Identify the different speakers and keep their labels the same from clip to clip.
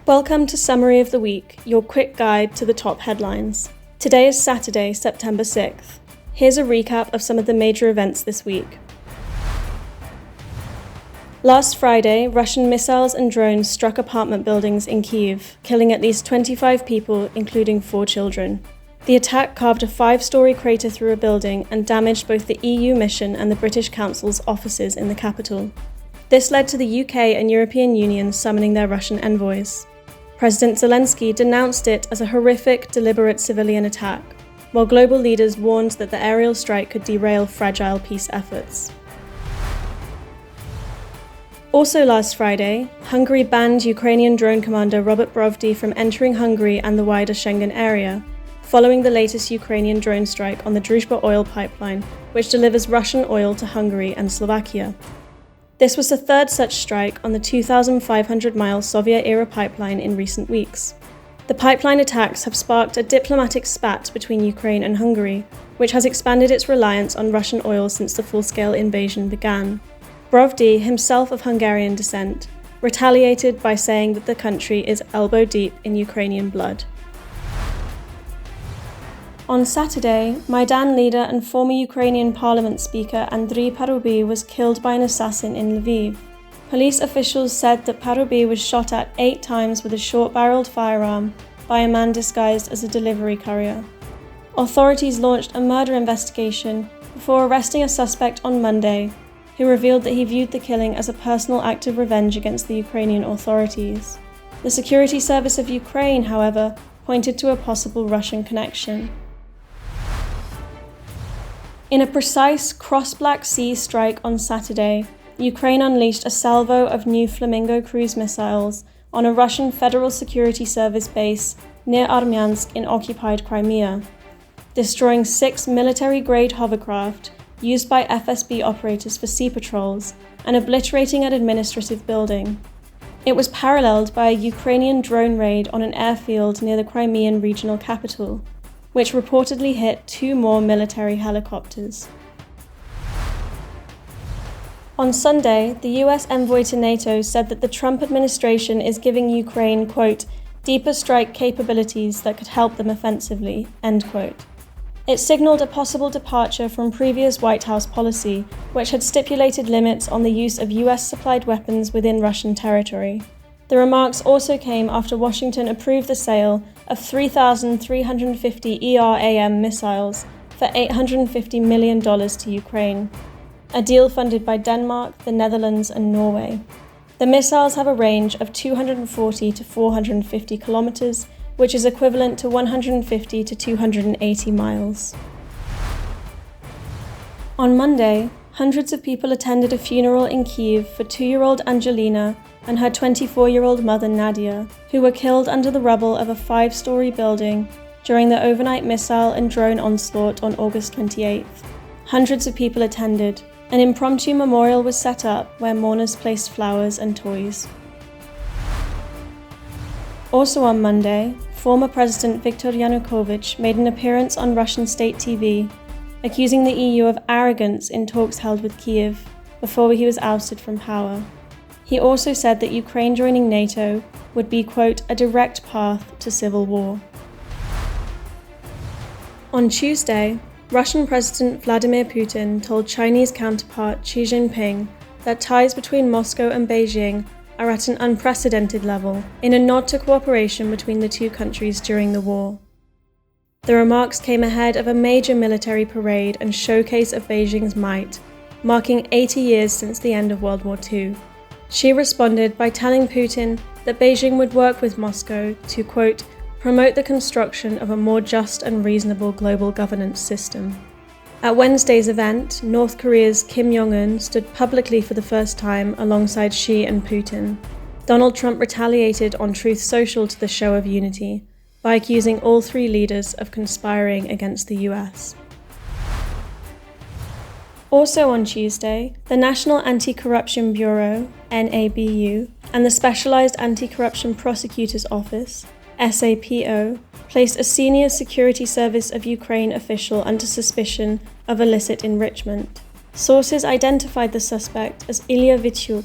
Speaker 1: Welcome to Summary of the Week, your quick guide to the top headlines. Today is Saturday, September 6th. Here's a recap of some of the major events this week. Last Friday, Russian missiles and drones struck apartment buildings in Kyiv, killing at least 25 people, including 4 children. The attack carved a 5-story crater through a building and damaged both the EU mission and the British Council's offices in the capital. This led to the UK and European Union summoning their Russian envoys. President Zelensky denounced it as a horrific, deliberate civilian attack, while global leaders warned that the aerial strike could derail fragile peace efforts. Also last Friday, Hungary banned Ukrainian drone commander Robert Parubiy from entering Hungary and the wider Schengen area, following the latest Ukrainian drone strike on the Druzhba oil pipeline, which delivers Russian oil to Hungary and Slovakia. This was the third such strike on the 2,500-mile Soviet-era pipeline in recent weeks. The pipeline attacks have sparked a diplomatic spat between Ukraine and Hungary, which has expanded its reliance on Russian oil since the full-scale invasion began. Parubiy, himself of Hungarian descent, retaliated by saying that the country is elbow-deep in Ukrainian blood. On Saturday, Maidan leader and former Ukrainian parliament speaker Andriy Parubiy was killed by an assassin in Lviv. Police officials said that Parubiy was shot at 8 times with a short-barreled firearm by a man disguised as a delivery courier. Authorities launched a murder investigation before arresting a suspect on Monday, who revealed that he viewed the killing as a personal act of revenge against the Ukrainian authorities. The Security Service of Ukraine, however, pointed to a possible Russian connection. In a precise cross-Black Sea strike on Saturday, Ukraine unleashed a salvo of new Flamingo cruise missiles on a Russian Federal Security Service base near Armyansk in occupied Crimea, destroying 6 military-grade hovercraft used by FSB operators for sea patrols and obliterating an administrative building. It was paralleled by a Ukrainian drone raid on an airfield near the Crimean regional capital, which reportedly hit 2 more military helicopters. On Sunday, the US envoy to NATO said that the Trump administration is giving Ukraine, quote, deeper strike capabilities that could help them offensively, end quote. It signaled a possible departure from previous White House policy, which had stipulated limits on the use of US-supplied weapons within Russian territory. The remarks also came after Washington approved the sale of 3,350 ERAM missiles for $850 million to Ukraine, a deal funded by Denmark, the Netherlands, and Norway. The missiles have a range of 240 to 450 kilometers, which is equivalent to 150 to 280 miles. On Monday, hundreds of people attended a funeral in Kyiv for 2-year-old Angelina and her 24-year-old mother Nadia, who were killed under the rubble of a 5-story building during the overnight missile and drone onslaught on August 28th. Hundreds of people attended. An impromptu memorial was set up where mourners placed flowers and toys. Also on Monday, former President Viktor Yanukovych made an appearance on Russian state TV, accusing the EU of arrogance in talks held with Kyiv before he was ousted from power. He also said that Ukraine joining NATO would be, quote, a direct path to civil war. On Tuesday, Russian President Vladimir Putin told Chinese counterpart Xi Jinping that ties between Moscow and Beijing are at an unprecedented level, in a nod to cooperation between the two countries during the war. The remarks came ahead of a major military parade and showcase of Beijing's might, marking 80 years since the end of World War II. Xi responded by telling Putin that Beijing would work with Moscow to, quote, promote the construction of a more just and reasonable global governance system. At Wednesday's event, North Korea's Kim Jong-un stood publicly for the first time alongside Xi and Putin. Donald Trump retaliated on Truth Social to the show of unity by accusing all 3 leaders of conspiring against the US. Also on Tuesday, the National Anti-Corruption Bureau, NABU, and the Specialized Anti-Corruption Prosecutor's Office, SAPO, placed a senior Security Service of Ukraine official under suspicion of illicit enrichment. Sources identified the suspect as Ilya Vityuk,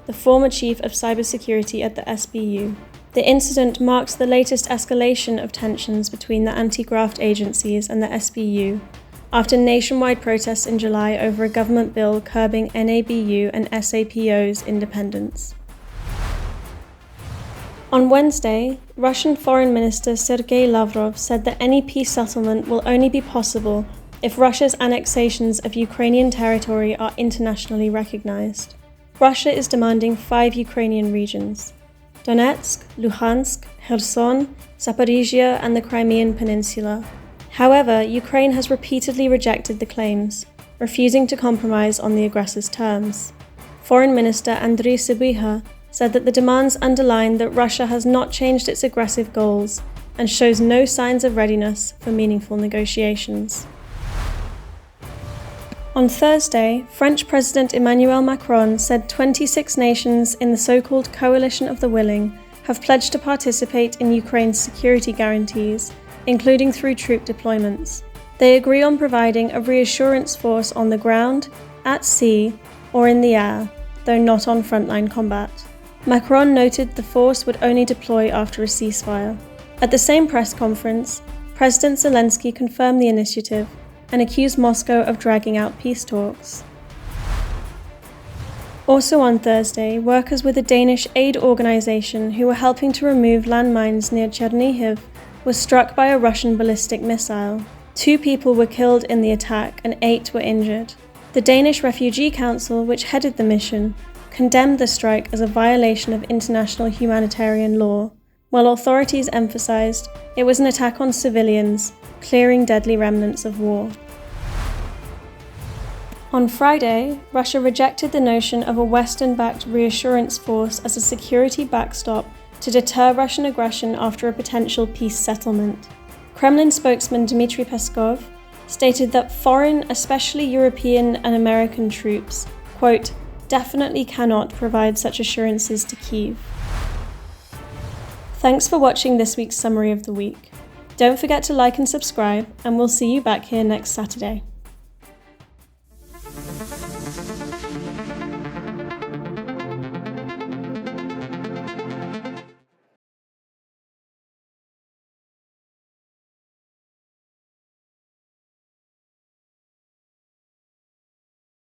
Speaker 1: the former chief of cybersecurity at the SBU. The incident marks the latest escalation of tensions between the anti-graft agencies and the SBU, after nationwide protests in July over a government bill curbing NABU and SAPO's independence. On Wednesday, Russian Foreign Minister Sergei Lavrov said that any peace settlement will only be possible if Russia's annexations of Ukrainian territory are internationally recognized. Russia is demanding 5 Ukrainian regions: Donetsk, Luhansk, Kherson, Zaporizhia, and the Crimean Peninsula. However, Ukraine has repeatedly rejected the claims, refusing to compromise on the aggressor's terms. Foreign Minister Andriy Parubiy said that the demands underline that Russia has not changed its aggressive goals and shows no signs of readiness for meaningful negotiations. On Thursday, French President Emmanuel Macron said 26 nations in the so-called Coalition of the Willing have pledged to participate in Ukraine's security guarantees, including through troop deployments. They agree on providing a reassurance force on the ground, at sea, or in the air, though not on frontline combat. Macron noted the force would only deploy after a ceasefire. At the same press conference, President Zelensky confirmed the initiative and accused Moscow of dragging out peace talks. Also on Thursday, workers with a Danish aid organization who were helping to remove landmines near Chernihiv were struck by a Russian ballistic missile. 2 people were killed in the attack and 8 were injured. The Danish Refugee Council, which headed the mission, condemned the strike as a violation of international humanitarian law, while authorities emphasized it was an attack on civilians, clearing deadly remnants of war. On Friday, Russia rejected the notion of a Western-backed reassurance force as a security backstop to deter Russian aggression after a potential peace settlement. Kremlin spokesman Dmitry Peskov stated that foreign, especially European and American troops, quote, definitely cannot provide such assurances to Kyiv. Thanks for watching this week's Summary of the Week. Don't forget to like and subscribe, and we'll see you back here next Saturday.